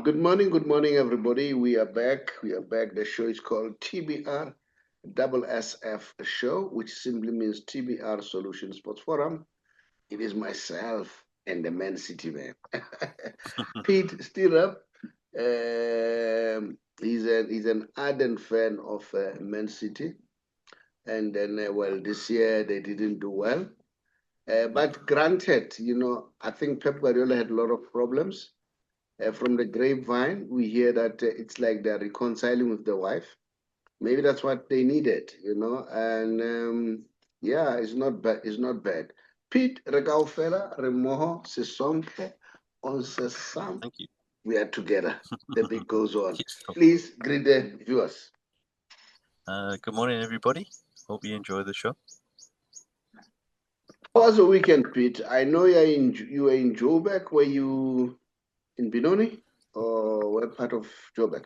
Good morning, everybody. We are back. We are back. The show is called TBR SSF Show, which simply means TBR Solution Sports Forum. It is myself and the Man City man. Pete Stirrup. He's an ardent fan of Man City, and then well, this year they didn't do well. But granted, I think Pep Guardiola had a lot of problems. From the grapevine, we hear that it's like they're reconciling with the wife. Maybe that's what they needed. And yeah, it's not bad. It's not bad. Pete Regaufela, Remoho, Sesonke, on Sesam. Thank you. We are together. The big goes on. Yes, cool. Please greet the viewers. Good morning, everybody. Hope you enjoy the show. How was the weekend, Pete? I know you were in Joburg. Were you in Benoni or what part of Joburg?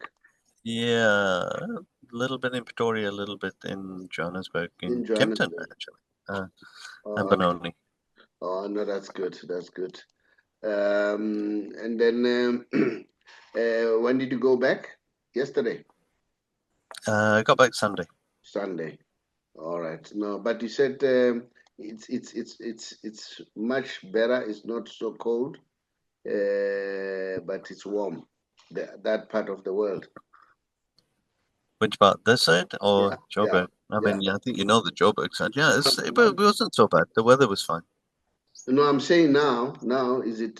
Yeah, a little bit in Pretoria, a little bit in Johannesburg, in In Kempton, Johannesburg. actually, and Oh, okay. Benoni. Oh no, that's good. That's good. And then when did you go back? Yesterday, I got back Sunday. Sunday. All right. No, but you said it's much better. It's not so cold, but it's warm. That part of the world. Which part, this side Yeah, or yeah, Joburg? I yeah. mean, yeah, I think you know the Joburg side. Yeah, it No, wasn't so bad. The weather was fine. no, I'm saying now. Now, is it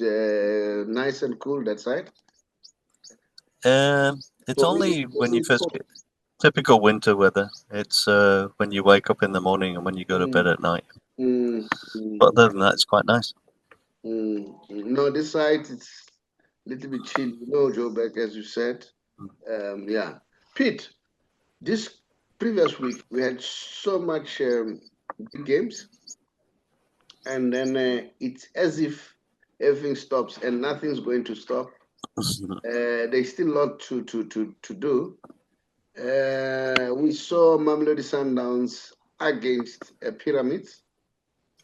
nice and cool that side? It's only For when me, you it's first cold. get typical winter weather. It's when you wake up in the morning and when you go to bed Mm, at night. mm, But mm, other than that, it's quite nice. No, this side it's a little bit chill, Joburg, as you said. Yeah. Pete, this previous week we had so much big games, and then it's as if everything stops and nothing's going to stop. There's still a lot to do. We saw Mamelodi Sundowns against Pyramids,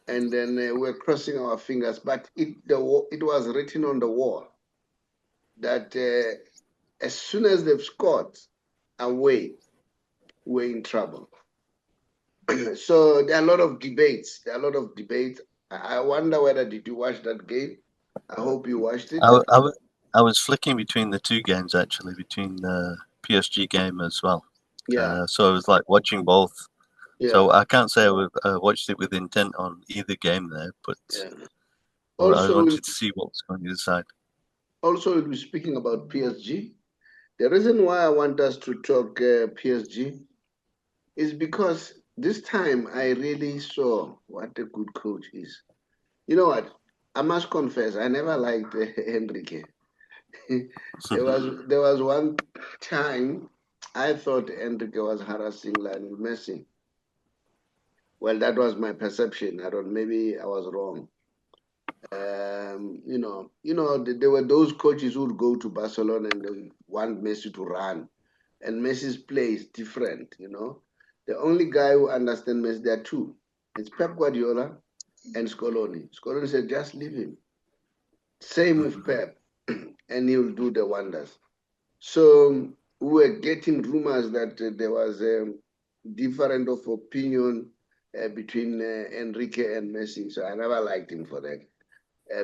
and then we're crossing our fingers, but it was written on the wall that as soon as they've scored away, we're in trouble. So there are a lot of debates. There are a lot of debates. I wonder whether did you watch that game? I hope you watched I, it. w- I, w- I was flicking between the two games actually, between the PSG game as well. Yeah, So I was like watching both. yeah, So I can't say I watched it with intent on either game there, but yeah. I Also, wanted to see what was going to decide. we'll be speaking about PSG. The reason why I want us to talk PSG is because this time I really saw what a good coach is. You know what? I must confess, I never liked Enrique. There was one time I thought Enrique was harassing Lionel Messi. Well, that was my perception. I don't. Maybe I was wrong. There were those coaches who would go to Barcelona and they want Messi to run, and Messi's play is different. The only guy who understands Messi, there are two. It's Pep Guardiola and Scaloni. Scaloni said, just leave him. Same with Pep, and he'll do the wonders. So we were getting rumors that there was a different of opinion between Enrique and Messi. So I never liked him for that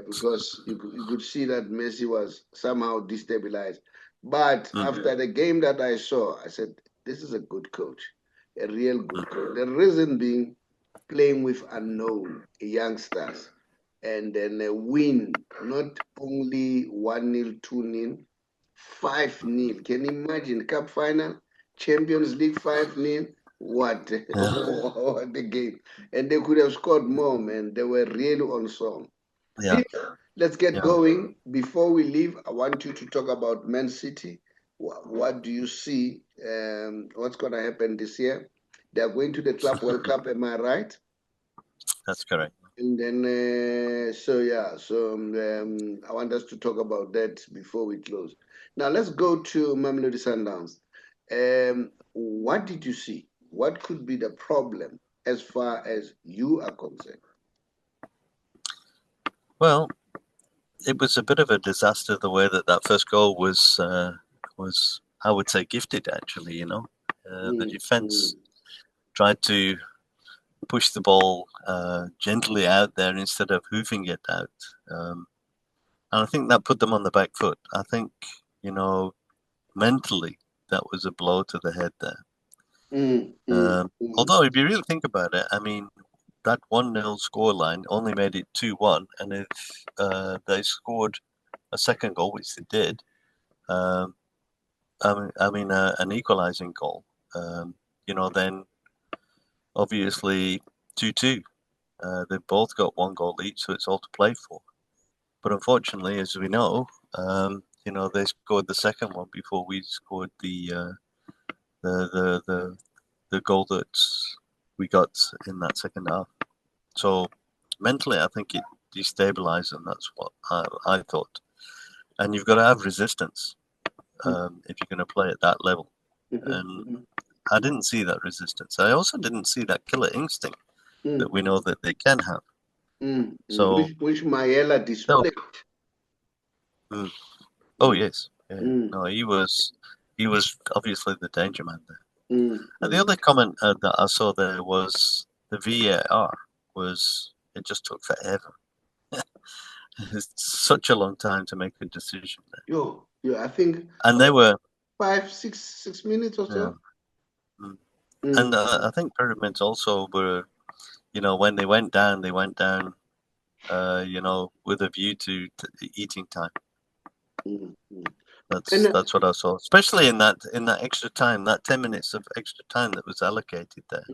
because you could see that Messi was somehow destabilized. But Mm, after the game that I saw, I said, this is a good coach, a real good coach. The reason being playing with unknown youngsters and then win not only 1-0, 2-0, 5-0. Can you imagine cup final, Champions League 5-0? What yeah, what the game? And they could have scored more, man. They were really on song. yeah, Pete, let's get yeah. going. Before we leave, I want you to talk about Man City. What do you see? What's going to happen this year? They are going to the Club World Cup, am I right? That's correct. And then, I want us to talk about that before we close. Now, let's go to Mamelodi Sundowns. What did you see? What could be the problem as far as you are concerned? Well, it was a bit of a disaster the way that first goal was I would say gifted actually. The defense tried to push the ball gently out there instead of hoofing it out, and I think that put them on the back foot. I think mentally that was a blow to the head there. Although if you really think about it, I mean, that 1-0 scoreline only made it 2-1, and if they scored a second goal, which they did, an equalising goal, then obviously 2-2. They've both got 1 goal each, so it's all to play for. But unfortunately, as we know, they scored the second one before we scored the goal that we got in that second half. So mentally, I think it destabilized them. That's what I thought. And you've got to have resistance if you're going to play at that level. And I didn't see that resistance. I also didn't see that killer instinct that we know that they can have. So which Mayela displayed. Oh yes, yeah. No, he was obviously the danger man there. And the other comment that I saw there was the VAR it just took forever. It's such a long time to make a decision there. I think. And they were 6 minutes or so. And I think Pyramids also were, when they went down, with a view to eating time. That's what I saw, especially in that extra time, that 10 minutes of extra time that was allocated there.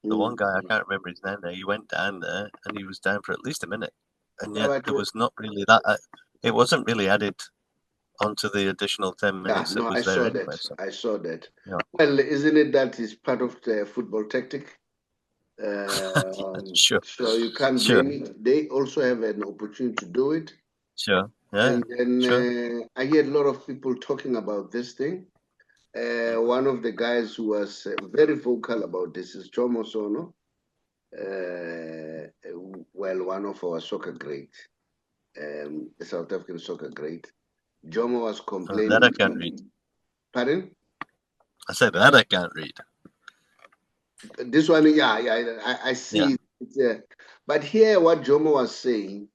The one guy, I can't remember his name there, he went down there and he was down for at least a minute, and yet it was not really that. It wasn't really added onto the additional 10 minutes that was there anyway. I saw that. Yeah. Well, isn't it that is part of the football tactic? Sure. So you can't blame it. They also have an opportunity to do it. Sure. Yeah. And then I hear a lot of people talking about this thing. One of the guys who was very vocal about this is Jomo Sono. One of our soccer greats, the South African soccer great. Jomo was complaining. That I can't read. Pardon? I said that I can't read. This one, I see. Yeah. But here, what Jomo was saying,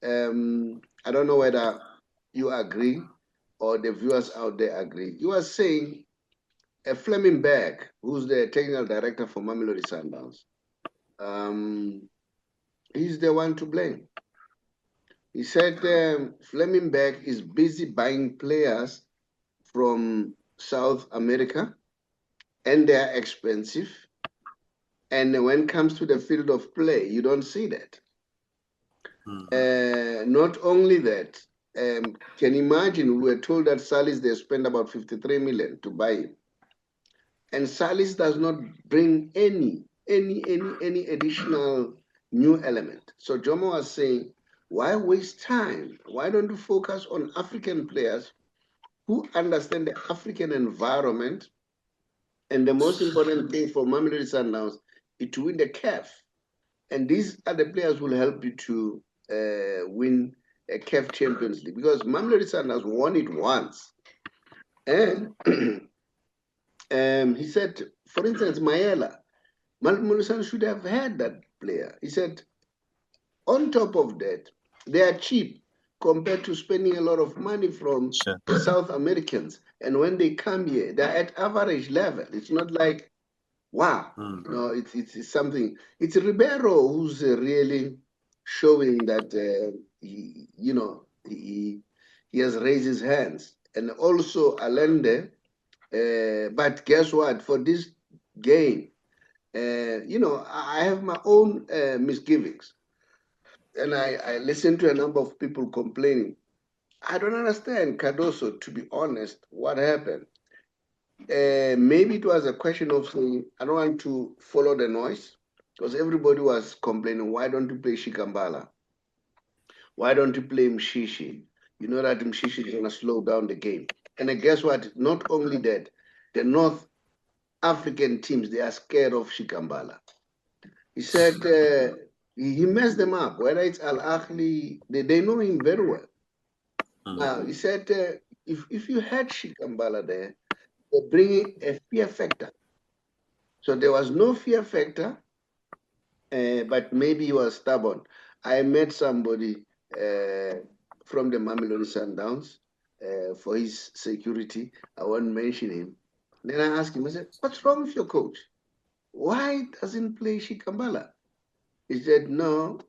I don't know whether you agree or the viewers out there agree. You are saying Flemming Berg, who's the technical director for Mamelodi Sundowns, he's the one to blame. He said Flemming Berg is busy buying players from South America, and they are expensive. And when it comes to the field of play, you don't see that. Not only that, can you imagine, we were told that Salis, they spent about 53 million to buy him. And Salis does not bring any additional new element. So Jomo was saying, why waste time? Why don't you focus on African players who understand the African environment? And the most important thing for Mamelodi Sundowns is to win the CAF. And these are the players who will help you to win a CAF Champions League, because Mamelodi Sundowns won it once. And he said, for instance, Mamelodi Sundowns should have had that player. He said, on top of that, they are cheap compared to spending a lot of money from the South Americans. And when they come here, they're at average level. It's not like, wow, it's something. It's Ribeiro who's really showing that, he has raised his hands. And also Allende, but guess what? For this game, I have my own misgivings. And I listen to a number of people complaining. I don't understand, Cardoso, to be honest, what happened. Maybe it was a question of saying, I don't want to follow the noise, because everybody was complaining, why don't you play Shikambala? Why don't you play Mshishi? You know that Mshishi is going to slow down the game. And guess what? Not only that, the North African teams, they are scared of Shikambala. He said, He messed them up. Whether it's Al Ahly, they know him very well. Now, he said, if you had Shikambala there, they bring a fear factor. So there was no fear factor, but maybe he was stubborn. I met somebody from the Mamelodi Sundowns for his security. I won't mention him. Then I asked him, I said, what's wrong with your coach? Why doesn't play Shikambala? He said, no,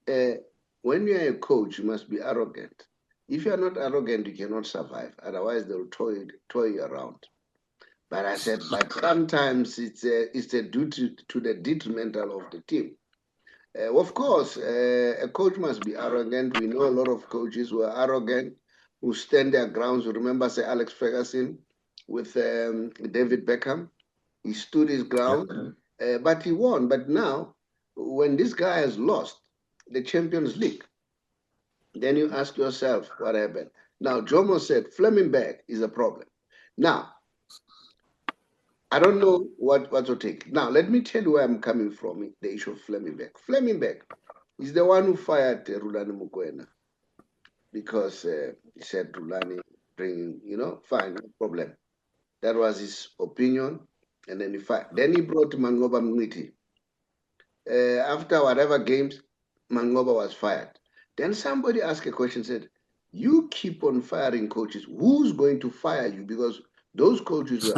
when you are a coach, you must be arrogant. If you are not arrogant, you cannot survive. Otherwise, they'll toy you around. But I said, but sometimes it's a duty to the detrimental of the team. Of course, a coach must be arrogant. We know a lot of coaches who are arrogant, who stand their grounds. Remember, say, Alex Ferguson with David Beckham. He stood his ground, but he won. But now, when this guy has lost the Champions League, then you ask yourself what happened. Now, Jomo said Flemming Berg is a problem. Now, I don't know what to take. Now, let me tell you where I'm coming from, the issue of Flemming Berg. Flemming Berg is the one who fired Rulani Mukwena because he said Rulani bring, fine, no problem. That was his opinion. And then he fired. Then he brought Mangoba Mniti. After whatever games, Mangoba was fired. Then somebody asked a question, said, you keep on firing coaches. Who's going to fire you? Because those coaches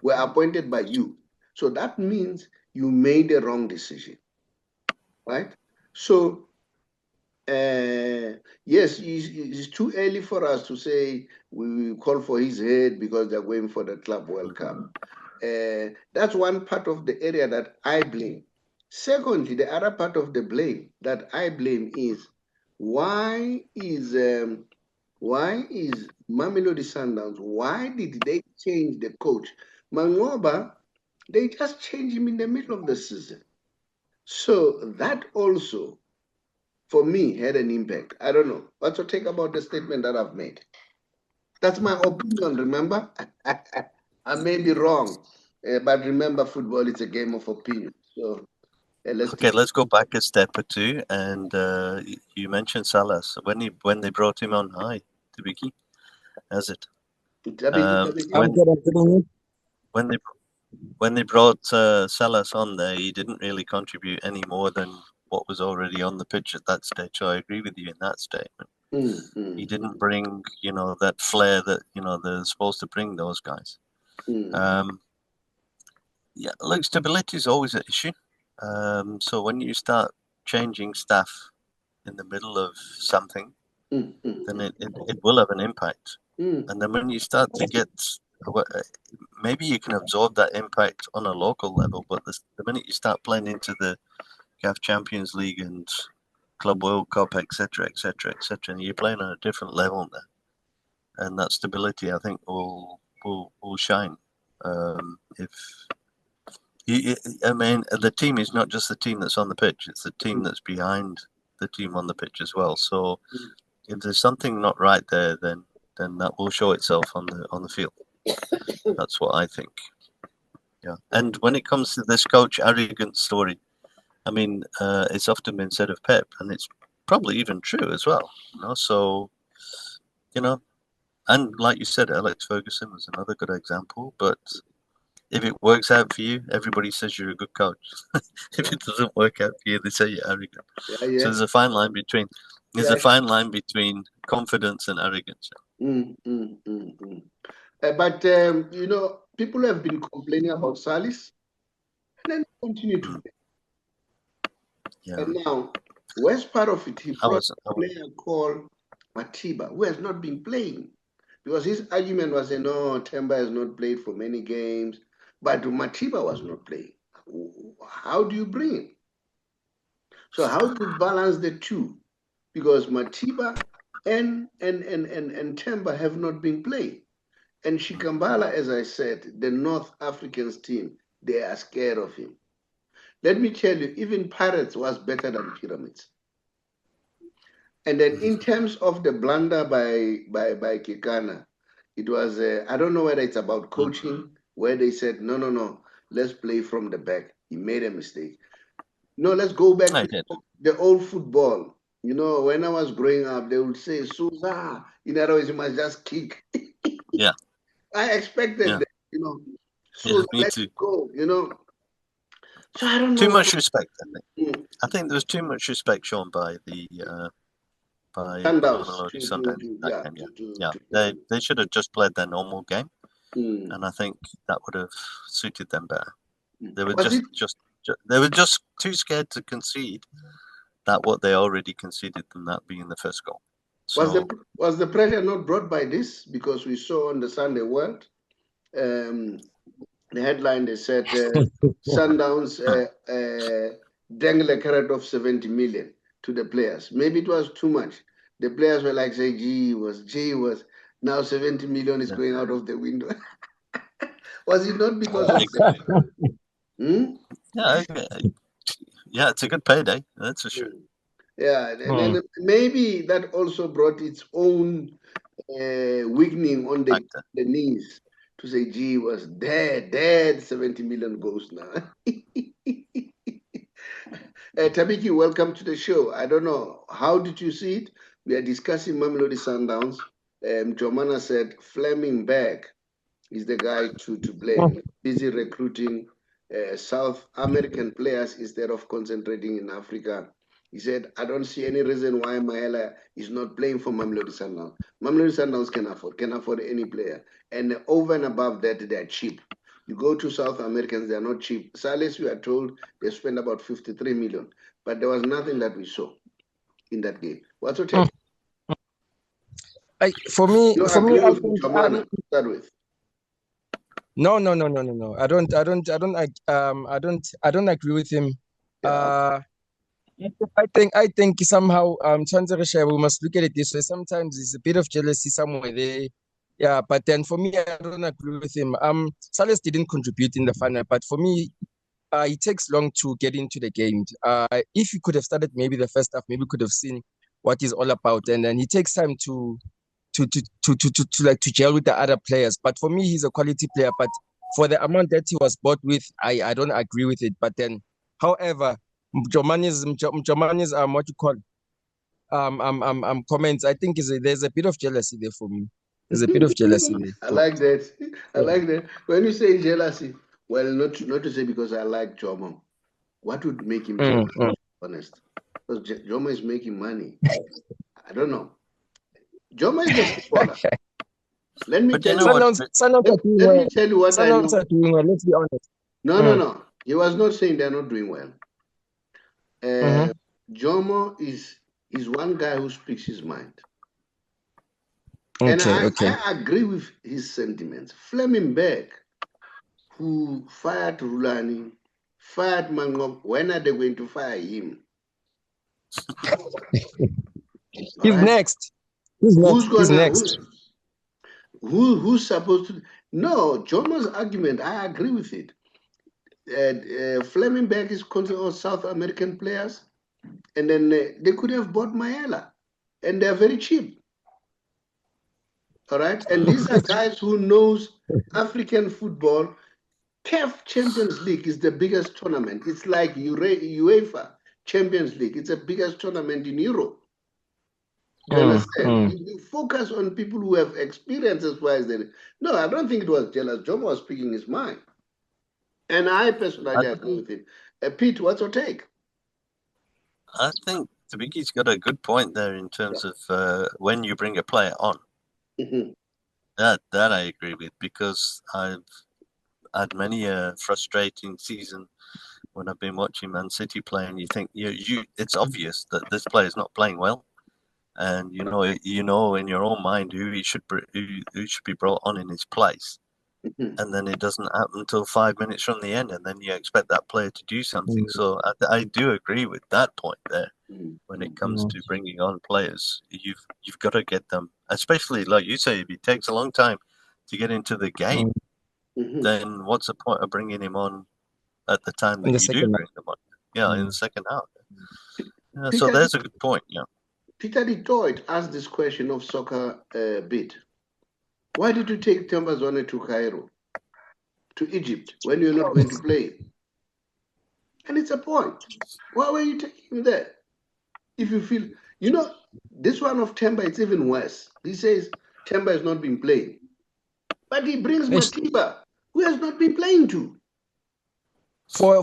were appointed by you. So that means you made a wrong decision, right? So, yes, it's too early for us to say we call for his head because they're going for the Club World Cup. That's one part of the area that I blame. Secondly, the other part of the blame that I blame is why is Mamelodi Sundowns, why did they change the coach? Mangoba, they just changed him in the middle of the season. So that also, for me, had an impact. I don't know. What's your take about the statement that I've made? That's my opinion, remember? I may be wrong, but remember, football is a game of opinion. So let's go back a step or two. And you mentioned Salas when they brought him on high, Tibiki, has it? When they brought Salas on there, he didn't really contribute any more than what was already on the pitch at that stage. So I agree with you in that statement. He didn't bring, that flair that they're supposed to bring, those guys. Look, stability is always an issue. So when you start changing staff in the middle of something, then it will have an impact. And then when you start to get, maybe you can absorb that impact on a local level, but the minute you start playing into the CAF Champions League and Club World Cup, etc., and you're playing on a different level there, and that stability, I think, will shine. The team is not just the team that's on the pitch; it's the team that's behind the team on the pitch as well. So, if there's something not right there, then that will show itself on the field. That's what I think. Yeah. And when it comes to this coach arrogant story, I mean, it's often been said of Pep, and it's probably even true as well. So, and like you said, Alex Ferguson was another good example. But if it works out for you, everybody says you're a good coach. If it doesn't work out for you, they say you're arrogant. So there's a fine line between confidence and arrogance. But people have been complaining about Salis, and then continue to play. And now, worst part of it, he brought a player called Matiba, who has not been playing. Because his argument was, no, Temba has not played for many games, but Matiba was not playing. How do you bring him? So how do you balance the two? Because Matiba and Temba have not been playing. And Shikambala, as I said, the North Africans team, they are scared of him. Let me tell you, even Pirates was better than Pyramids. And then in terms of the blunder by Kekana, it was, I don't know whether it's about coaching, where they said, no, let's play from the back. He made a mistake. No, let's go back I to did. the old football. You know, when I was growing up, they would say, Souza, in other words, you must just kick. Yeah. I expected Yeah. that, you know, Yeah. Souza, Me let's too. go, you know. So I don't know Too what. much respect, I think. Mm, I think there was too much respect shown by the by Sundowns Mamelodi Sundowns that yeah, game. Yeah. They should have just played their normal game, and I think that would have suited them better. They were Was it they were just too scared to concede that what they already conceded them that being the first goal. So was the pressure not brought by this? Because we saw on the Sunday World, the headline they said Sundowns dangle a carrot of 70 million to the players. Maybe it was too much. The players were like, say, gee was now 70 million is going out of the window. Was it not because of yeah, yeah, it's a good payday, that's for sure. Yeah, and then maybe that also brought its own weakening on the knees to say, gee, was dead, 70 million goes now. Tabiki, welcome to the show. I don't know, how did you see it? We are discussing Mamelodi Sundowns. Jomana said Flemming Berg is the guy to blame. Busy recruiting South American players instead of concentrating in Africa. He said, I don't see any reason why Maela is not playing for Mamelodi Sundowns. Mamelodi Sundowns can afford any player. And over and above that, they're cheap. You go to South Americans, they're not cheap. Salis, we are told they spent about 53 million. But there was nothing that we saw in that game. What's your take? For me, I think, Jomana, to start with. No. I don't agree with him. Yeah. I think somehow we must look at it this way. Sometimes there's a bit of jealousy somewhere there. Yeah, but then for me, I don't agree with him. Salas didn't contribute in the final, but for me, it takes long to get into the game. If he could have started maybe the first half, maybe we could have seen what he's all about, and then he takes time to gel with the other players. But for me, he's a quality player. But for the amount that he was bought with, I don't agree with it. But then, however, Jomani's what you call comments, I think there's a bit of jealousy there for me. There's a bit of jealousy there. I like that. I like that. When you say jealousy, well, not to say because I like Jomo. What would make him jealous? Honest, because Jomo is making money. I don't know. Jomo is a footballer. Let me tell you what. Let me tell you what I know. Are doing well. Let's be honest. No. He was not saying they're not doing well. Jomo is one guy who speaks his mind. And I agree with his sentiments. Flemming Berg, who fired Rulani, fired Mangop, when are they going to fire him? He's next. Who's supposed to? No, Jomo's argument, I agree with it. Flemming Berg is considered South American players, and then they could have bought Maela, and they're very cheap. All right, and these are guys who knows African football. CAF Champions League is the biggest tournament. It's like UEFA Champions League. It's the biggest tournament in Europe. You understand? You focus on people who have experience as well as they. No, I don't think it was jealous. Jomo was speaking his mind. And I personally agree with him. Pete, what's your take? I think Tabiki's got a good point there in terms of when you bring a player on. That I agree with, because I've had many a frustrating season when I've been watching Man City play, and you think it's obvious that this player is not playing well, and you know in your own mind who should be brought on in his place, and then it doesn't happen until 5 minutes from the end, and then you expect that player to do something. So I do agree with that point there. When it comes to bringing on players, you've got to get them, especially like you say, if it takes a long time to get into the game, then what's the point of bringing him on at the time that you do bring them on? Yeah, in the second half. Yeah, so there's a good point. Yeah. Peter Detroit asked this question of Soccer Bit. Why did you take Tambazwane to Cairo, to Egypt, when you're not going to play? And it's a point. Why were you taking him there? If you feel, this one of Temba, it's even worse. He says Temba has not been playing. But he brings Matiba, who has not been playing too. For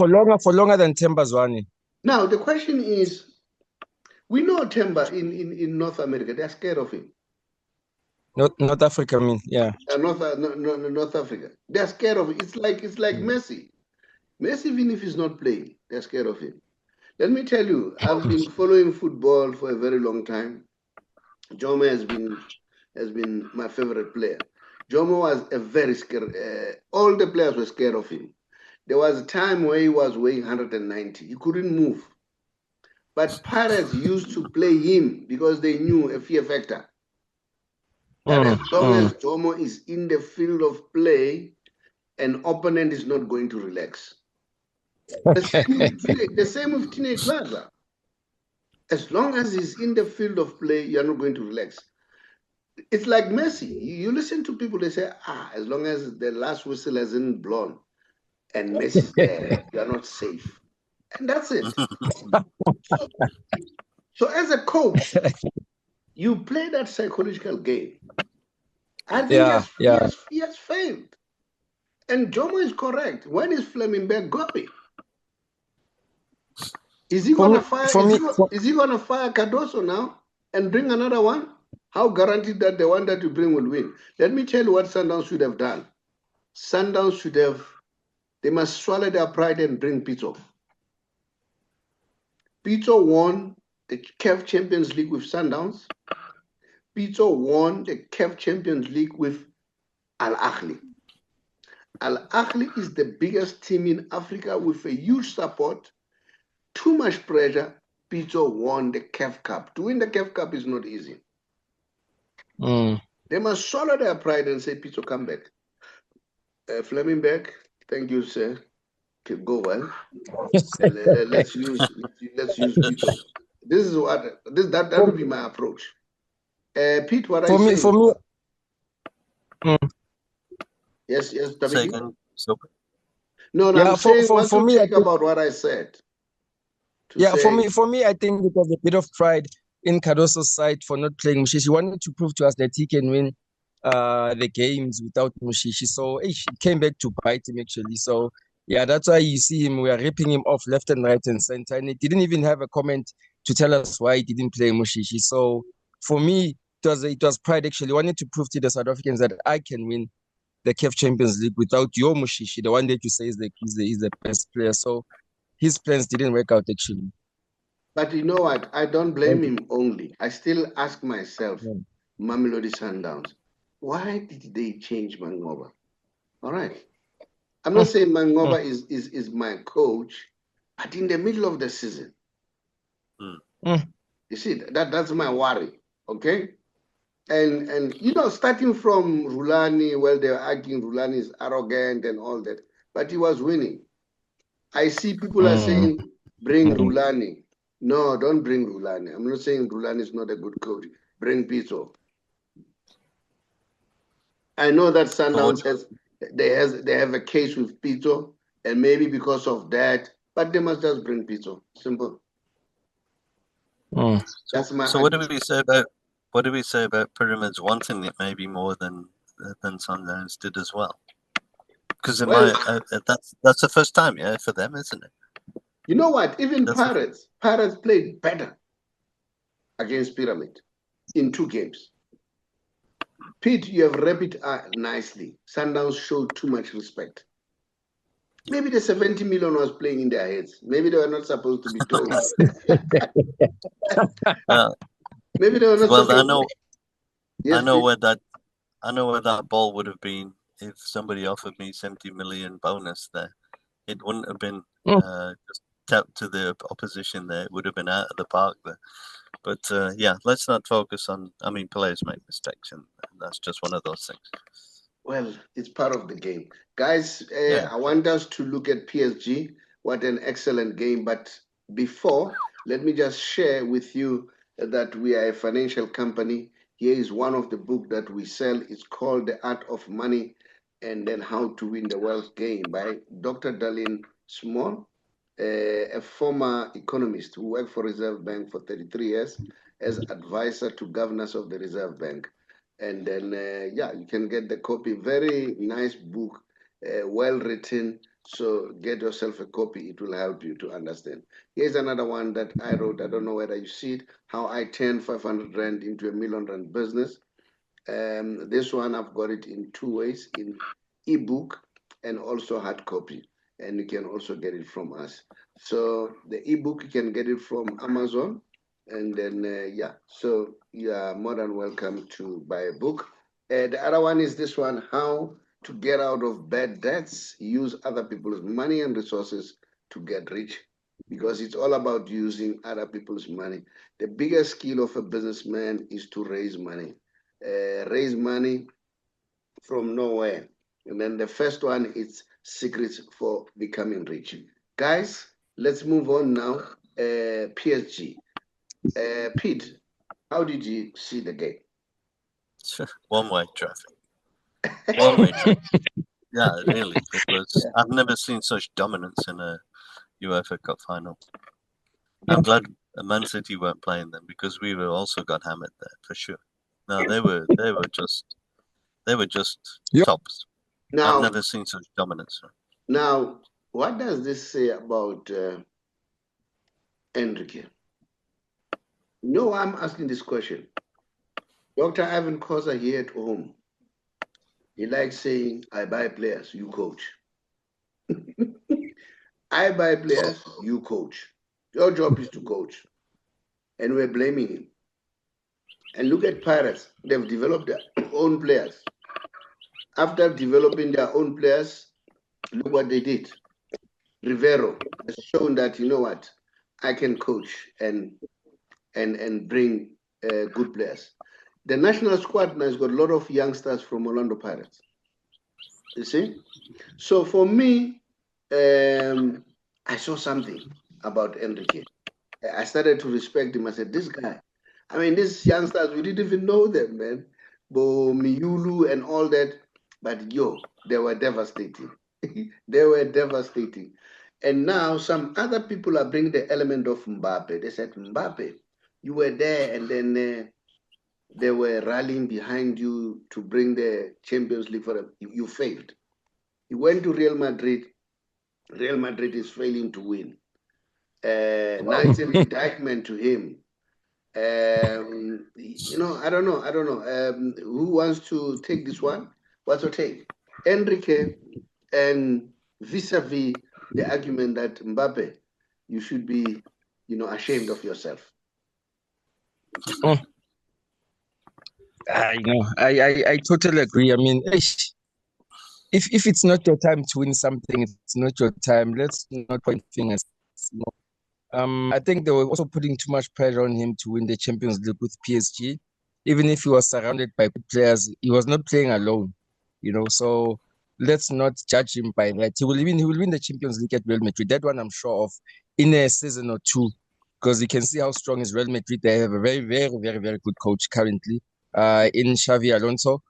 longer than Temba's running. Now the question is, we know Temba in North America, they're scared of him. North Africa, I mean, yeah. North Africa. They're scared of him. It's like Messi. Messi, even if he's not playing, they're scared of him. Let me tell you, I've been following football for a very long time. Jomo has been my favorite player. Jomo was a very scared. All the players were scared of him. There was a time where he was weighing 190. He couldn't move. But Pirates used to play him because they knew a fear factor. That as long as Jomo is in the field of play, an opponent is not going to relax. The same with Teenage Plaza. As long as he's in the field of play, you're not going to relax. It's like Messi. You listen to people, they say, as long as the last whistle hasn't blown and Messi's there, you're not safe. And that's it. So as a coach, you play that psychological game. I think he has failed. And Jomo is correct. When is Flemming Berg going? Is he going to fire? Is he going to fire Cardoso now and bring another one? How guaranteed that the one that you bring will win? Let me tell you what Sundowns should have done. Sundowns they must swallow their pride and bring Pito. Pito won the CAF Champions League with Sundowns. Pito won the CAF Champions League with Al Ahly. Al Ahly is the biggest team in Africa with a huge support. Too much pressure. Pito won the CAF Cup. To win the CAF Cup is not easy. They must swallow their pride and say, Pito, come back. Flemming Berg, thank you, sir. Go well. Let's use Pito. That would be my approach. Pete, what are you saying? For me. Yes, Tabiki? No, I'm saying for me, think about what I said. For me, I think it was a bit of pride in Cardoso's side for not playing Mushishi. He wanted to prove to us that he can win the games without Mushishi. So it came back to bite him actually. So yeah, that's why you see him. We are ripping him off left and right and center, and he didn't even have a comment to tell us why he didn't play Mushishi. So for me, it was pride actually. He wanted to prove to the South Africans that I can win the CAF Champions League without your Mushishi, the one that you say is the best player. So his plans didn't work out actually. But you know what? I don't blame him only. I still ask myself, Mamelodi Sundowns, why did they change Mangoba? All right. I'm not saying Mangoba is my coach, but in the middle of the season. You see, that's my worry. Okay? And starting from Rulani, well, they were arguing Rulani is arrogant and all that, but he was winning. I see people are saying, bring Rulani. No, don't bring Rulani. I'm not saying Rulani is not a good coach. Bring Pito. I know that Sundowns they have a case with Pito, and maybe because of that, but they must just bring Pito. Simple. That's my. So what do we say about Pyramids wanting it maybe more than Sundowns did as well? Because that's the first time, for them, isn't it? You know what? Even Pirates played better against Pyramid in 2 games. Pete, you have wrapped it nicely. Sundowns showed too much respect. Maybe the 70 million was playing in their heads. Maybe they were not supposed to be told. Maybe they were not supposed to. Yes, I know where that ball would have been if somebody offered me 70 million bonus there. It wouldn't have been just tapped to the opposition there. It would have been out of the park there. But let's not focus on. I mean, players make mistakes, and that's just one of those things. Well, it's part of the game, guys. I want us to look at PSG. What an excellent game! But before, let me just share with you that we are a financial company. Here is one of the books that we sell. It's called The Art of Money and then How to Win the Wealth Game by Dr. Darlene Small. a former economist who worked for Reserve Bank for 33 years as advisor to governors of the Reserve Bank. And then, yeah, you can get the copy. Very nice book, well written. So get yourself a copy. It will help you to understand. Here's another one that I wrote. I don't know whether you see it. How I turned 500 Rand into a million Rand business. This one, I've got it in 2 ways, in ebook and also hard copy. And you can also get it from us. So the ebook, you can get it from Amazon. And then, yeah, so you are more than welcome to buy a book. The other one is this one, How to Get Out of Bad Debts, Use Other People's Money and Resources to Get Rich, because it's all about using other people's money. The biggest skill of a businessman is to raise money. Raise money from nowhere. And then the first one is secrets for becoming rich. Guys, let's move on now. PSG. Pete, how did you see the game? One-way traffic. One-way traffic. Yeah, really. It was. I've never seen such dominance in a UEFA Cup final. I'm glad Man City weren't playing them, because we were also got hammered there for sure. No, they were just tops. Now, I've never seen such dominance. Now, what does this say about Enrique? No, I'm asking this question. Dr. Ivan Kosa here at home, he likes saying, I buy players, you coach. I buy players, you coach. Your job is to coach. And we're blaming him. And look at Pirates. They've developed their own players. After developing their own players, look what they did. Rivero has shown that, you know what, I can coach and bring good players. The national squad now has got a lot of youngsters from Orlando Pirates. You see? So for me, I saw something about Enrique. I started to respect him. I said, this guy, I mean, these youngsters, we didn't even know them, man. Bo, Miulu and all that. But yo, they were devastating. They were devastating. And now some other people are bringing the element of Mbappe. They said, Mbappe, you were there, and then they were rallying behind you to bring the Champions League for them. You failed. You went to Real Madrid. Real Madrid is failing to win. Now it's an indictment to him. You know, I don't know. Who wants to take this one? What's your take? Enrique, and vis-a-vis the argument that Mbappe, you should be, you know, ashamed of yourself. I totally agree. I mean, if it's not your time to win something, it's not your time. Let's not point fingers. I think they were also putting too much pressure on him to win the Champions League with PSG. Even if he was surrounded by players, he was not playing alone, you know. So let's not judge him by that. He will win the Champions League at Real Madrid. That one I'm sure of, in a season or two, because you can see how strong is Real Madrid. They have a very, very, very, very good coach currently, in Xavi Alonso.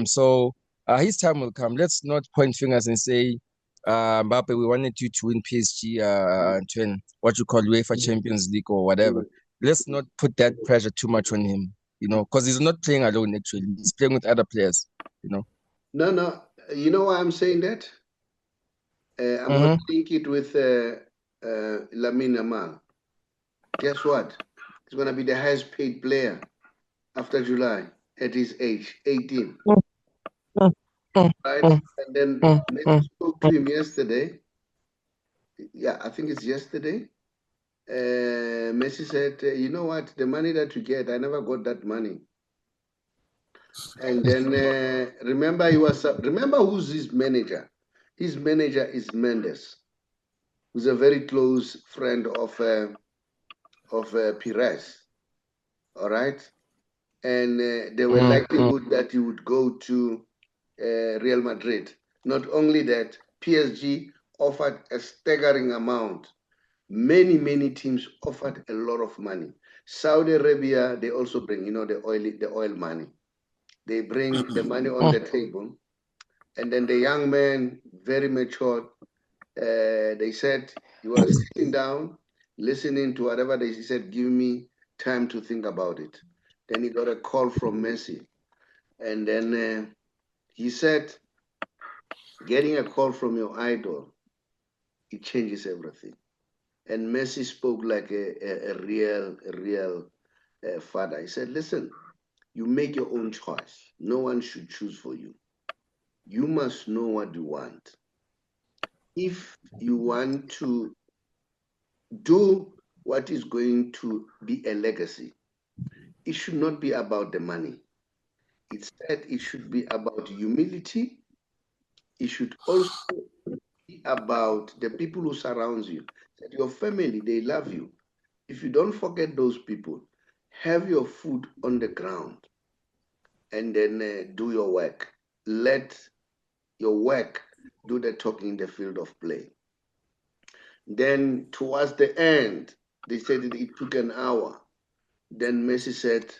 So his time will come. Let's not point fingers and say, Mbappe, we wanted you to win PSG to win what you call UEFA Champions League or whatever. Let's not put that pressure too much on him, you know, because he's not playing alone, actually. He's playing with other players, you know. No. You know why I'm saying that? I'm going to link it with Lamine Yamal. Guess what? He's going to be the highest paid player after July at his age, 18. Right? And then Messi spoke to him yesterday. Yeah, I think it's yesterday. Messi said, you know what? The money that you get, I never got that money. And then remember who's his manager? His manager is Mendes, who's a very close friend of Pires. All right, and there were likelihood that he would go to Real Madrid. Not only that, PSG offered a staggering amount. Many teams offered a lot of money. Saudi Arabia, they also bring, you know, the oil money. They bring the money on the table. And then the young man, very mature, they said, He was sitting down, listening to whatever they he said, give me time to think about it. Then he got a call from Messi. And then he said, getting a call from your idol, it changes everything. And Messi spoke like a real father. He said, listen, you make your own choice. No one should choose for you. You must know what you want. If you want to do what is going to be a legacy, it should not be about the money. Instead, it should be about humility. It should also be about the people who surround you. That your family, they love you. If you don't forget those people, have your foot on the ground and then do your work. Let your work do the talking in the field of play. Then towards the end, they said it took an hour. Then Messi said,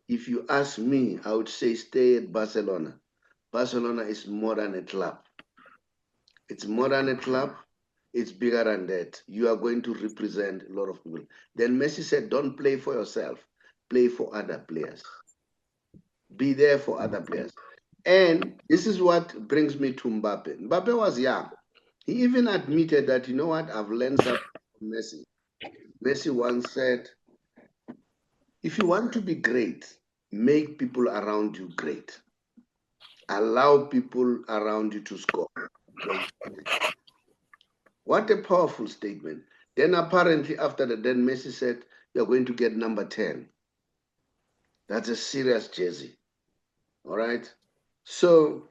if you ask me, I would say stay at Barcelona. Barcelona is more than a club. It's more than a club. It's bigger than that. You are going to represent a lot of people. Then Messi said, don't play for yourself. Play for other players. Be there for other players. And this is what brings me to Mbappe. Mbappe was young. He even admitted that, you know what, I've learned something from Messi. Messi once said, if you want to be great, make people around you great. Allow people around you to score. What a powerful statement. Then apparently after that, then Messi said, you're going to get number 10. That's a serious jersey. All right? So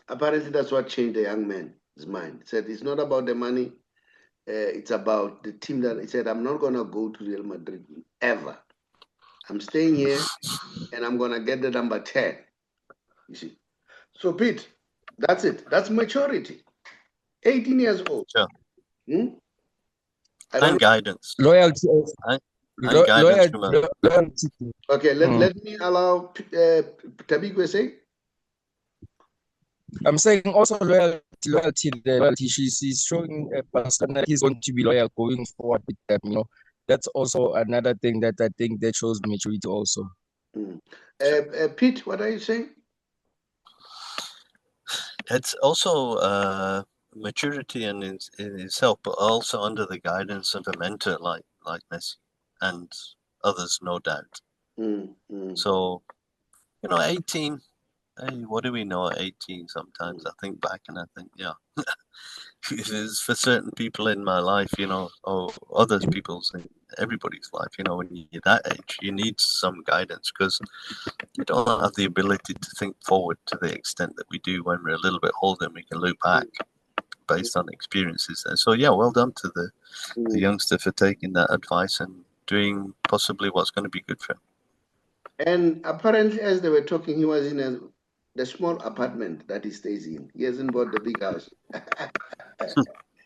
apparently that's what changed the young man's mind. He said, it's not about the money. It's about the team that he said, I'm not going to go to Real Madrid ever. I'm staying here and I'm going to get the number 10. You see? So, Pete, that's it. That's maturity. 18 years old. Sure. And guidance. Loyalty. Guidance from loyalty. Okay, let me allow Tabigwe say. I'm saying also loyalty. She's showing Barcelona he's going to be loyal going forward with them. You know, that's also another thing that I think that shows maturity also. Pete, what are you saying? It's also maturity in itself, but also under the guidance of a mentor like Messi and others, no doubt. So, 18. Hey, what do we know at 18 sometimes? I think back and I think, yeah, it is for certain people in my life, or others people's, in everybody's life, when you're that age, you need some guidance because you don't have the ability to think forward to the extent that we do when we're a little bit older and we can look back based on experiences. And so, yeah, well done to the youngster for taking that advice and doing possibly what's going to be good for him. And apparently, as they were talking, he was in the small apartment that he stays in. He hasn't bought the big house.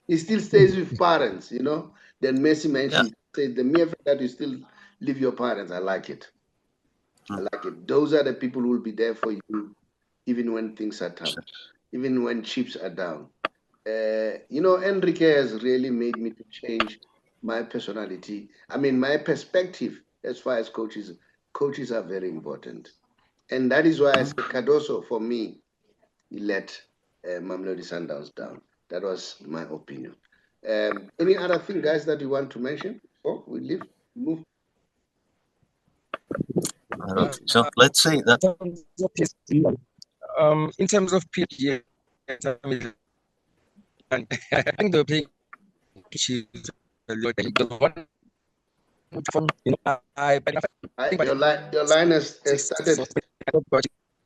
He still stays with parents, Then Messi mentioned, said, the mere fact that you still live your parents, I like it. I like it. Those are the people who will be there for you, even when things are tough, even when chips are down. Enrique has really made me to change my personality. I mean, my perspective as far as coaches. Coaches are very important. And that is why I said Cardoso, for me, he let Mamelodi Sundowns down. That was my opinion. Any other thing, guys, that you want to mention before we move? I don't think so. Let's see that. In terms of PSG, I think the playing your line has started.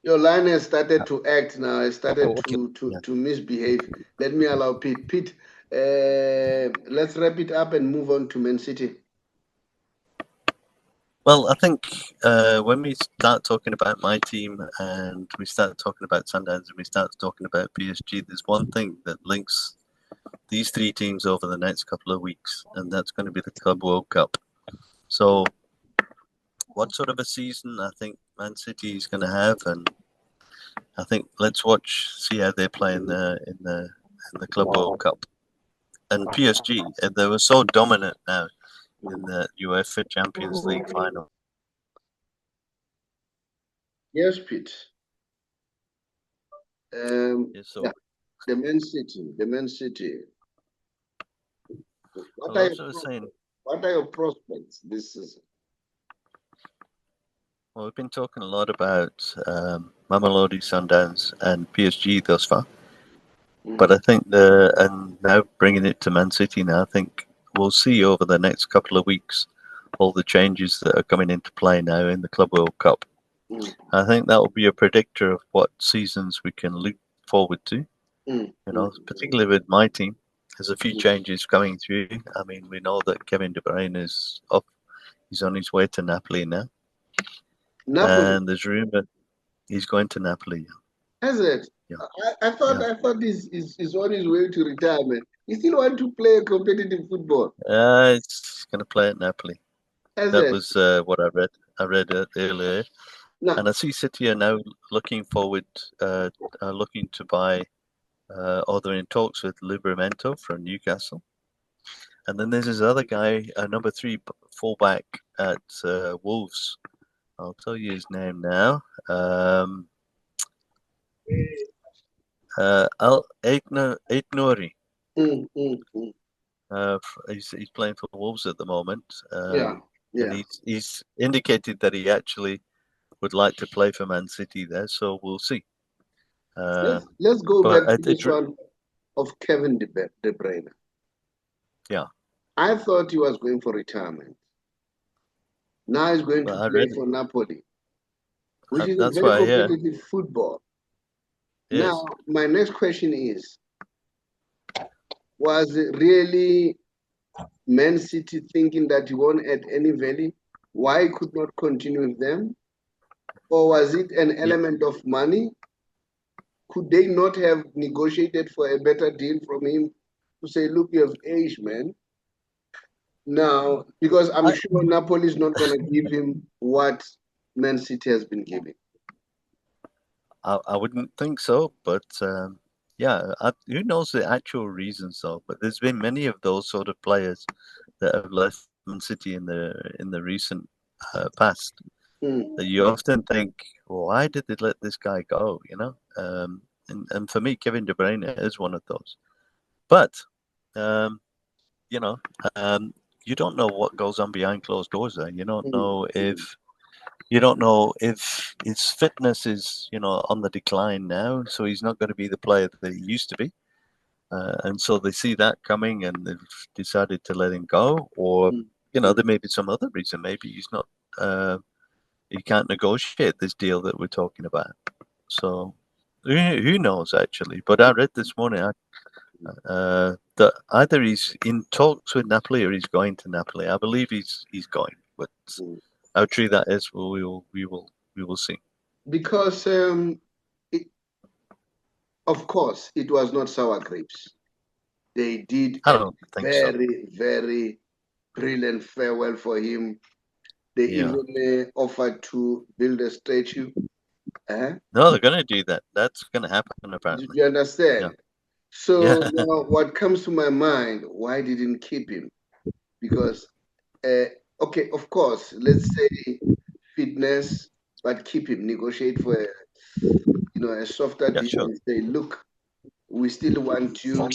Your line has started to act now. It started to misbehave. Let me allow Pete. Pete, let's wrap it up and move on to Man City. Well, I think when we start talking about my team and we start talking about Sundowns and we start talking about PSG, there's one thing that links these three teams over the next couple of weeks, and that's going to be the Club World Cup. So, what sort of a season I think Man City is going to have, and I think let's see how they play in the Club World Cup. and PSG, and they were so dominant now in the UEFA Champions League final. Yes, Pete. So yeah, the Man City. What are your prospects this season? Well, we've been talking a lot about Mamelodi Sundowns and PSG thus far, but I think and now bringing it to Man City now, I think we'll see over the next couple of weeks all the changes that are coming into play now in the Club World Cup. I think that will be a predictor of what seasons we can look forward to. You know, particularly with my team, there's a few changes coming through. I mean, we know that Kevin De Bruyne is up; he's on his way to Napoli now. Napoli. And there's rumor he's going to Napoli. Has it? Yeah. I thought he's on his way to retirement. He still want to play competitive football. He's going to play at Napoli. That was what I read. I read it earlier. No. And I see City are now looking forward, looking to buy, or they're in talks with Livramento from Newcastle. And then there's this other guy, number 3 fullback at Wolves. I'll tell you his name now. Aitnori. He's playing for Wolves at the moment. And he's indicated that he actually would like to play for Man City there, so we'll see. Let's go back to this one of Kevin De Bruyne. Yeah. I thought he was going for retirement. Now he's going to play for Napoli, which is a very competitive football. Yes. Now, my next question is, was it really Man City thinking that he won't add any value? Why he could not continue with them? Or was it an element of money? Could they not have negotiated for a better deal from him to say, look, you have aged, man. Now, because I'm sure Napoli is not going to give him what Man City has been giving. I wouldn't think so, but who knows the actual reasons though? But there's been many of those sort of players that have left Man City in the recent past. That you often think, well, why did they let this guy go? You know, and for me, Kevin De Bruyne is one of those. But you know, you don't know what goes on behind closed doors. There, you don't know if his fitness is, on the decline now, so he's not going to be the player that he used to be. And so they see that coming, and they've decided to let him go, or there may be some other reason. Maybe he's not. He can't negotiate this deal that we're talking about. So who knows, actually? But I read this morning that either he's in talks with Napoli or he's going to Napoli. I believe he's going, but how true that is, we will see. Because of course, it was not sour grapes. They did a very brilliant farewell for him. They even offered to build a statue. No, they're going to do that. That's going to happen, apparently. Did you understand? Yeah. So now what comes to my mind, why didn't keep him? Because, okay, of course, let's say fitness, but keep him, negotiate for a softer deal and say, look, we still want you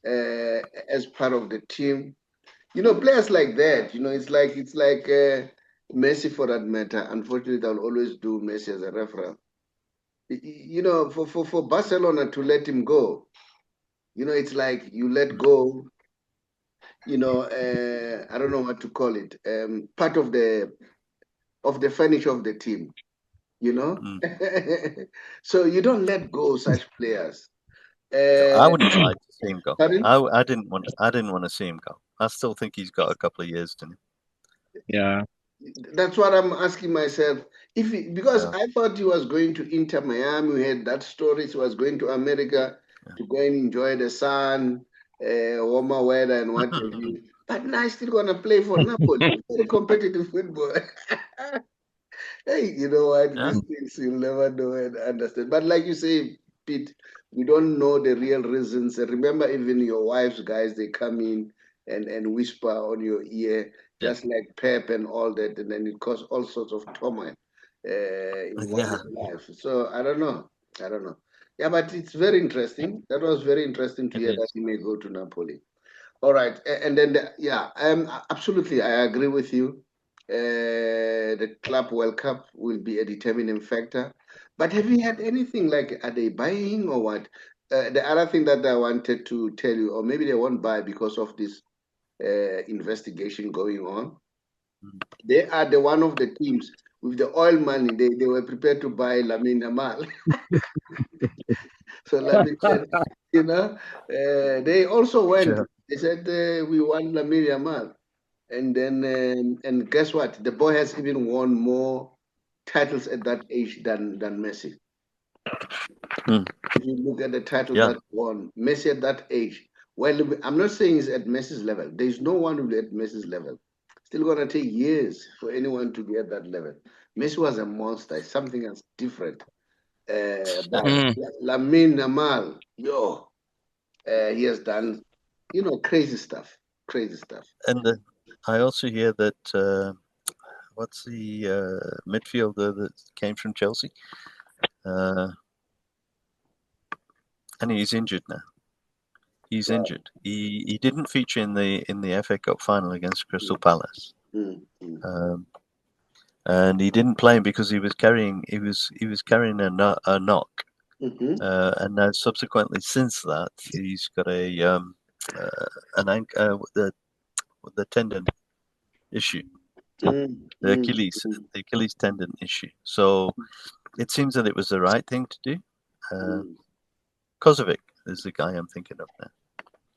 as part of the team. Players like that, it's like Messi for that matter. Unfortunately, I'll always do Messi as a reference. For Barcelona to let him go, it's like you let go, I don't know what to call it, part of the furniture of the team, So you don't let go such players. I wouldn't like to see him go. I didn't want to see him go. I still think he's got a couple of years to him. Yeah. That's what I'm asking myself. Because I thought he was going to Inter Miami. We had that story. He was going to America to go and enjoy the sun, warmer weather, and what have you. But now he's still gonna play for Napoli. Very competitive football. Hey, you know what? These things you'll never know and understand. But like you say, Pete, we don't know the real reasons. And remember, even your wives, guys, they come in and whisper on your ear, just like Pep and all that, and then it causes all sorts of turmoil in one's life. So I don't know. Yeah, but it's very interesting. That was very interesting to hear that he may go to Napoli. All right, and then absolutely, I agree with you. The Club World Cup will be a determining factor. But have you had anything like, are they buying or what? The other thing that I wanted to tell you, or maybe they won't buy because of this investigation going on. They are the one of the teams with the oil money. They were prepared to buy Lamine Yamal. So Lamine said, they also went. Sure. They said we want Lamine Yamal, and then and guess what? The boy has even won more titles at that age than Messi. If you look at the titles that won, Messi at that age. Well, I'm not saying he's at Messi's level. There's no one who will be at Messi's level. Still gonna take years for anyone to be at that level. Messi was a monster. It's something else different. But Lamine Yamal, he has done, crazy stuff. And I also hear that what's the midfielder that came from Chelsea? And he's injured now. He's injured. He didn't feature in the FA Cup final against Crystal Palace, and he didn't play because he was carrying a knock, and now subsequently since that he's got the tendon issue, the Achilles tendon issue. So it seems that it was the right thing to do. Kozovic is the guy I'm thinking of now.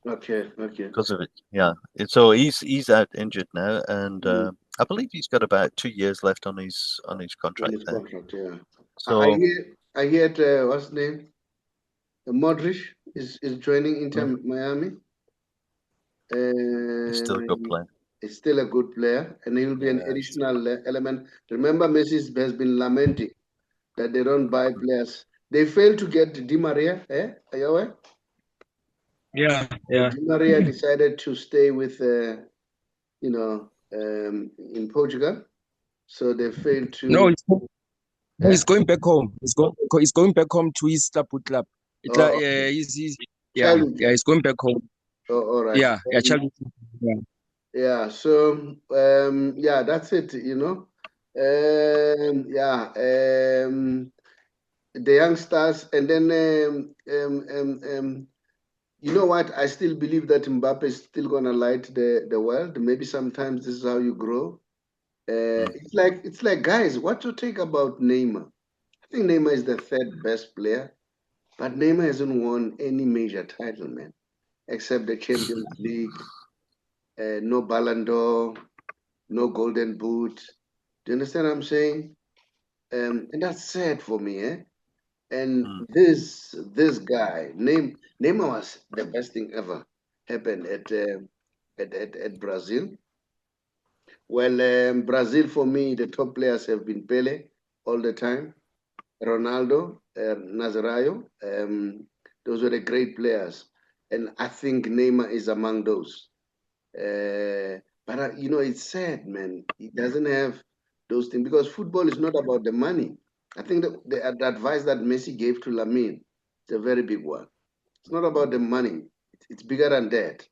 Okay. Kozovic, yeah. So he's out injured now, and I believe he's got about 2 years left on his contract. Yeah. So I hear what's his name? Modric is joining Inter Miami. He's still a good player. He's still a good player, and he will be an additional element. Remember, Messi has been lamenting that they don't buy players. They failed to get Di Maria. Are you aware? Yeah. Di Maria decided to stay with, in Portugal, so they failed to. No, he's going back home. He's going back home to his club. He's going back home. Oh, all right. Yeah. Yeah. So that's it. The youngsters, and then you know what? I still believe that Mbappe is still gonna light the world. Maybe sometimes this is how you grow. It's like guys, what you think about Neymar? I think Neymar is the third best player, but Neymar hasn't won any major title, man, except the Champions League. No Ballon d'Or, no Golden Boot. Do you understand what I'm saying? And that's sad for me, And this guy, Neymar was the best thing ever happened at Brazil. Well, Brazil for me, the top players have been Pele all the time, Ronaldo, Nazario. Those were the great players, and I think Neymar is among those. But it's sad, man. He doesn't have those things because football is not about the money. I think the advice that Messi gave to Lamine is a very big one. It's not about the money. It's bigger than that,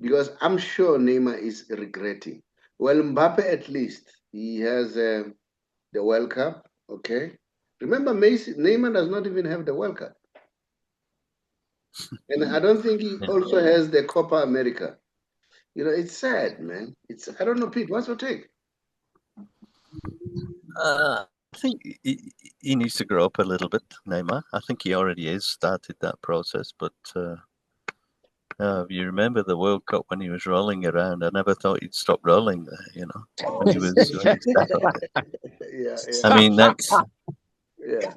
because I'm sure Neymar is regretting. Well, Mbappe, at least, he has the World Cup, okay? Remember, Neymar does not even have the World Cup. And I don't think he also has the Copa America. It's sad, man. I don't know, Pete, what's your take? I think he needs to grow up a little bit, Neymar. I think he already has started that process, but if you remember the World Cup when he was rolling around, I never thought he'd stop rolling. When he was I mean, that's. Yeah.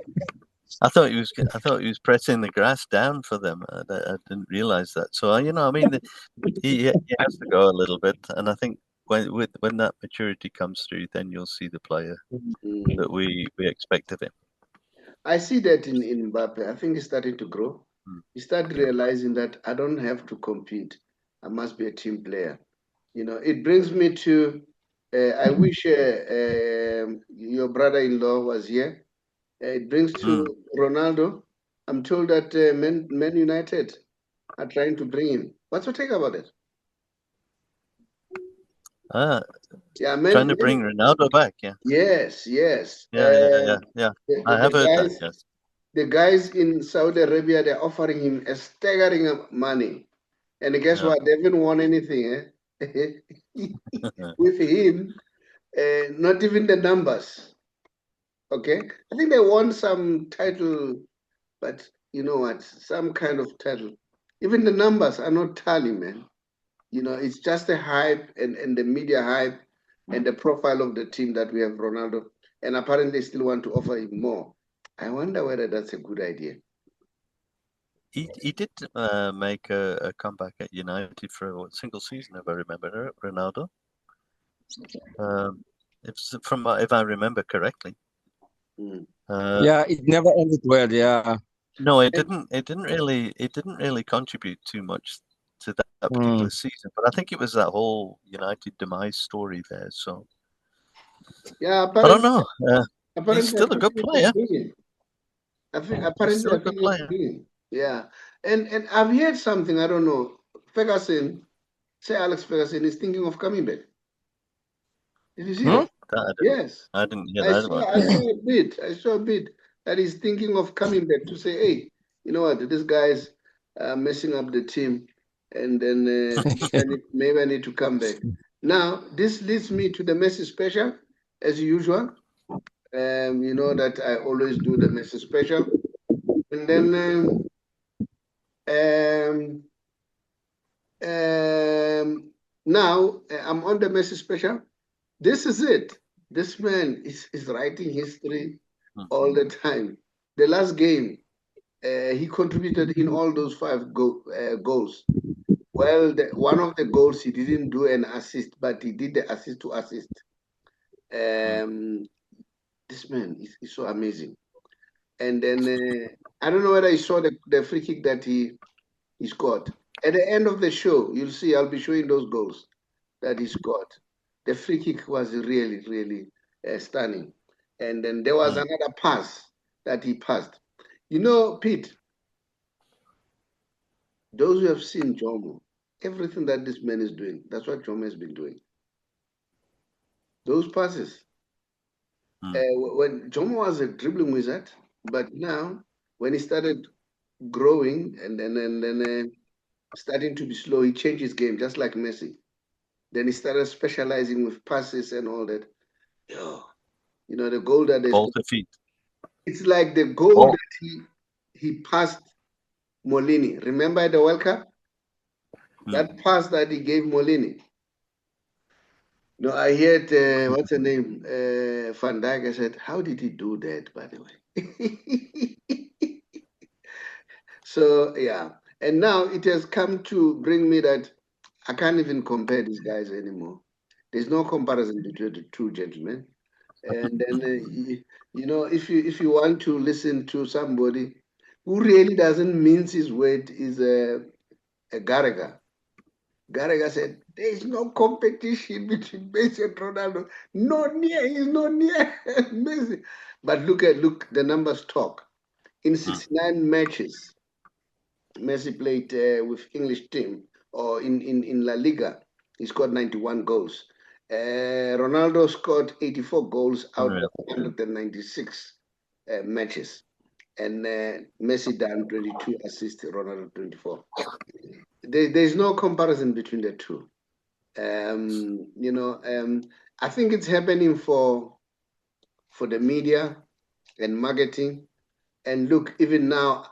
I thought he was pressing the grass down for them. I didn't realize that. So he has to go a little bit, and I think when that maturity comes through, then you'll see the player that we expect of him. I see that in Mbappe. I think he's starting to grow. He started realizing that I don't have to compete. I must be a team player. You know, it brings me to, I wish your brother-in-law was here. It brings to Ronaldo. I'm told that Man United are trying to bring him. What's your take about it? Yeah, trying to bring Ronaldo back. Yeah. Yes. Yeah. I have heard that. Yes. The guys in Saudi Arabia, they're offering him a staggering money, and guess what? They haven't won anything with him. Not even the numbers. Okay, I think they won some title, but you know what? Some kind of title. Even the numbers are not tally, man. You know, it's just the hype and the media hype and the profile of the team that we have Ronaldo, and apparently still want to offer him more. I wonder whether that's a good idea. He did make a comeback at United for a single season, if I remember, Ronaldo. If I remember correctly. Yeah, it never ended well. Yeah. No, it didn't. It didn't really contribute too much to that particular season. But I think it was that whole United demise story there. So yeah, I don't know. He's still a good player. I think apparently he's yeah, and I've heard something. I don't know. Ferguson, Alex Ferguson is thinking of coming back. Did you see that? Yes, I didn't hear that about I saw a bit that he's thinking of coming back to say, hey, you know what, this guy's messing up the team, and then maybe I need to come back. Now, this leads me to the Messi special, as usual. You know that I always do the Messi special. And then now I'm on the Messi special. This is it. This man is writing history all the time. The last game, he contributed in all those 5 goals. Well, one of the goals he didn't do an assist, but he did the assist to assist. This man is so amazing. And then I don't know whether you saw the free kick that he scored. At the end of the show, you'll see I'll be showing those goals that he scored. The free kick was really, really stunning. And then there was another pass that he passed. You know, Pete, those who have seen Jomo, everything that this man is doing, that's what Jomo has been doing. Those passes. When Jomo was a dribbling wizard, but now when he started growing and then starting to be slow, he changed his game just like Messi. Then he started specializing with passes and all that. Yo, you know, the goal that ball to feet. It's like the goal that he passed Molini. Remember at the World Cup? That pass that he gave Molini. No, I heard what's her name? Van Dijk. I said, how did he do that, by the way? So yeah. And now it has come to bring me that I can't even compare these guys anymore. There's no comparison between the two gentlemen. And then you know, if you want to listen to somebody who really doesn't mince his word, is a Gallagher. Gallagher said, there is no competition between Messi and Ronaldo. He's not near Messi. But look, the numbers talk. In 69 matches, Messi played with English team or in La Liga, he scored 91 goals. Ronaldo scored 84 goals out of 196 matches. And Messi done 22 assists, Ronaldo 24. There's no comparison between the two. You know, I think it's happening for the media and marketing. And look, even now,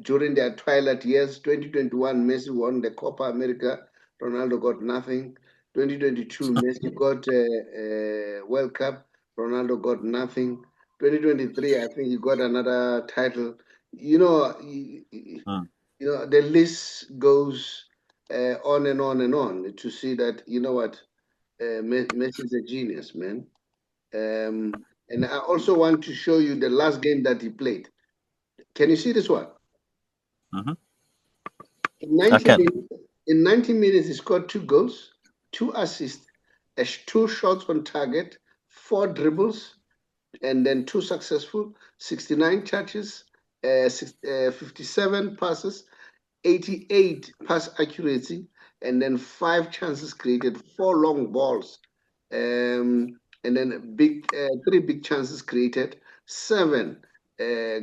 during their twilight years, 2021, Messi won the Copa America. Ronaldo got nothing. 2022, Messi got a World Cup. Ronaldo got nothing. 2023, I think he got another title. You know, you know, the list goes on and on and on to see that, you know what, Messi is a genius, man. And I also want to show you the last game that he played. Can you see this one? Mm-hmm. In 90 minutes, he scored 2 goals, 2 assists, 2 shots on target, 4 dribbles, and then 2 successful, 69 touches, 57 passes, 88 pass accuracy, and then 5 chances created, 4 long balls, and then 3 big chances created, 7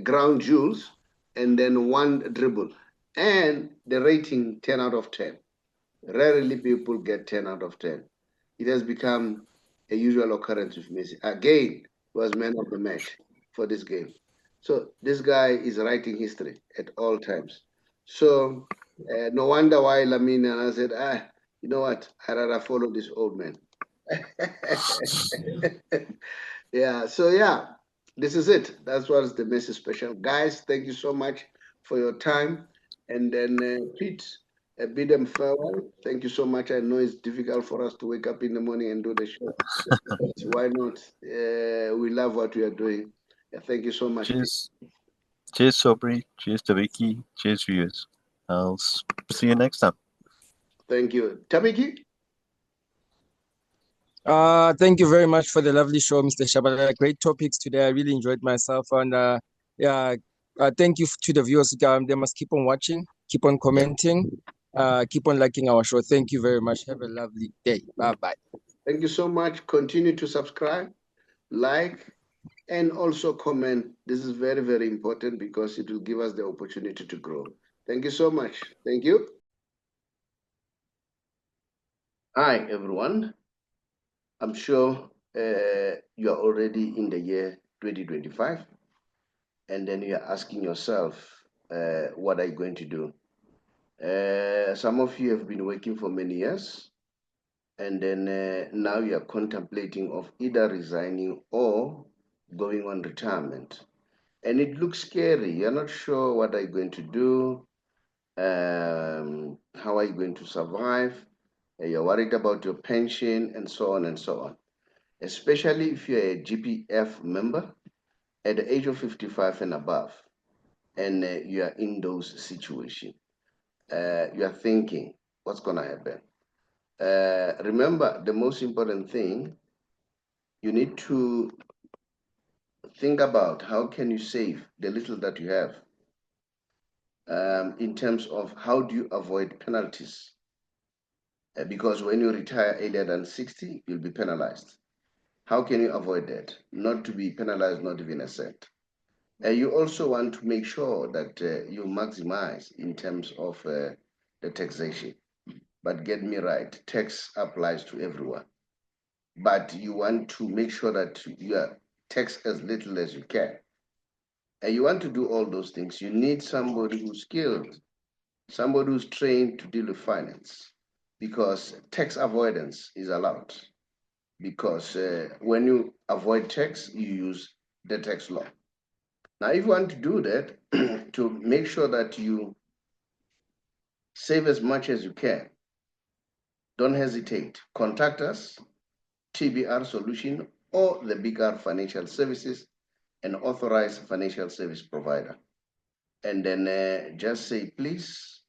ground jewels, and then 1 dribble. And the rating 10 out of 10. Rarely people get 10 out of 10. It has become a usual occurrence with Messi. Again, was man of the match for this game. So this guy is writing history at all times. So no wonder why Lamine and I said, you know what? I rather follow this old man. Yeah. So yeah, this is it. That's what's the Messi special, guys. Thank you so much for your time. And then Pete, bid them farewell. Thank you so much. I know it's difficult for us to wake up in the morning and do the show. So why not? We love what we are doing. Thank you so much. Cheers. Cheers, Sobri. Cheers to Vicky. Cheers, viewers. I'll see you next time. Thank you. Tabiki? Thank you very much for the lovely show, Mr. Shabala. Great topics today. I really enjoyed myself. And thank you to the viewers. They must keep on watching, keep on commenting, keep on liking our show. Thank you very much. Have a lovely day. Bye-bye. Thank you so much. Continue to subscribe, like, and also comment. This is very, very important because it will give us the opportunity to grow. Thank you so much. Thank you. Hi, everyone. I'm sure you are already in the year 2025, and then you're asking yourself, what are you going to do? Some of you have been working for many years, and then now you are contemplating of either resigning or going on retirement. And it looks scary. You're not sure what are you going to do, how are you going to survive, you're worried about your pension, and so on and so on. Especially if you're a GPF member at the age of 55 and above, and you are in those situations. You are thinking, what's going to happen? Remember, the most important thing, you need to think about how can you save the little that you have, in terms of how do you avoid penalties, because when you retire earlier than 60, you'll be penalized. How can you avoid that? Not to be penalized, not even a cent. You also want to make sure that you maximize in terms of the taxation. But get me right, tax applies to everyone. But you want to make sure that you are taxed as little as you can. And you want to do all those things. You need somebody who's skilled, somebody who's trained to deal with finance, because tax avoidance is allowed. Because when you avoid tax, you use the tax law. Now, if you want to do that, to make sure that you save as much as you can, don't hesitate. Contact us, TBR Solution, or the Big R Financial Services, an authorized financial service provider. And then just say, please,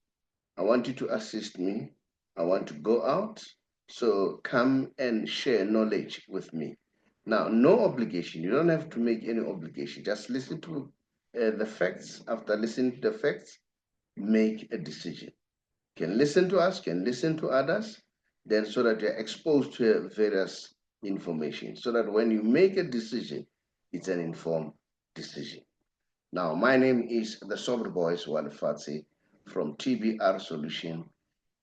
I want you to assist me. I want to go out. So come and share knowledge with me. Now, no obligation. You don't have to make any obligation. Just listen to the facts. After listening to the facts, make a decision. Can listen to us, can listen to others, then so that you're exposed to various information, so that when you make a decision, it's an informed decision. Now, my name is the Sober Boys Walifatsi from TBR Solution.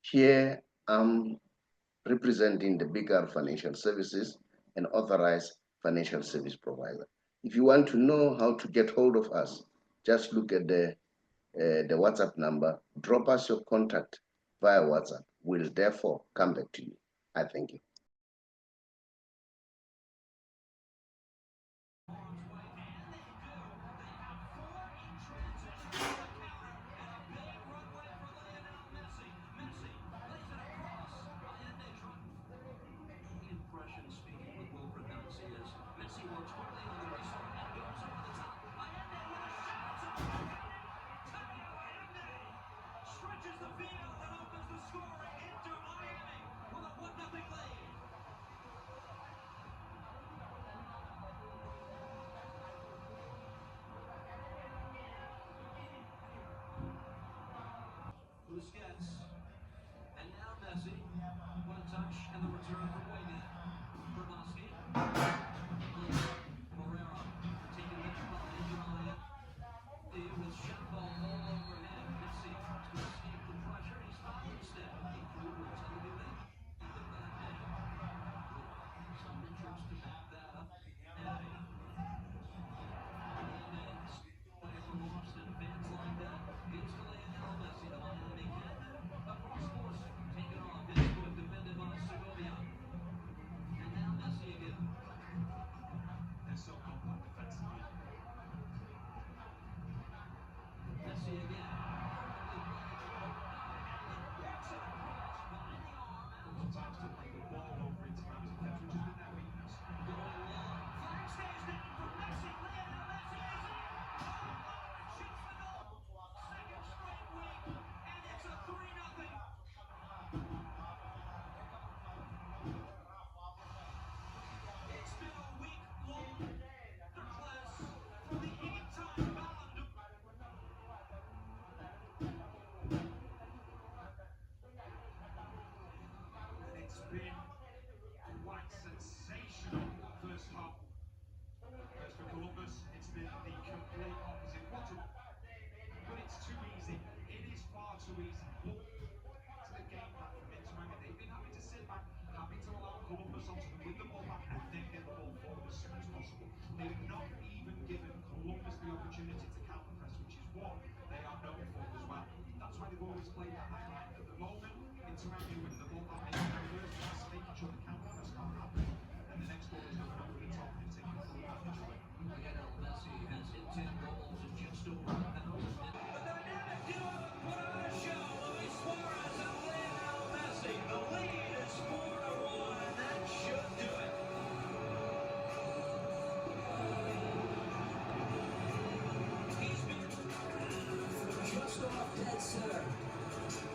Here I'm representing the bigger financial services and authorized financial service provider. If you want to know how to get hold of us, just look at the WhatsApp number, drop us your contact via WhatsApp. We'll therefore come back to you. I thank you.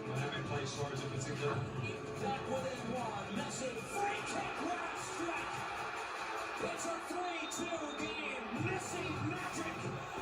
Miami plays Suarez in particular. Back within one. Messi, free kick, what a strike. It's a 3-2 game. Messi magic.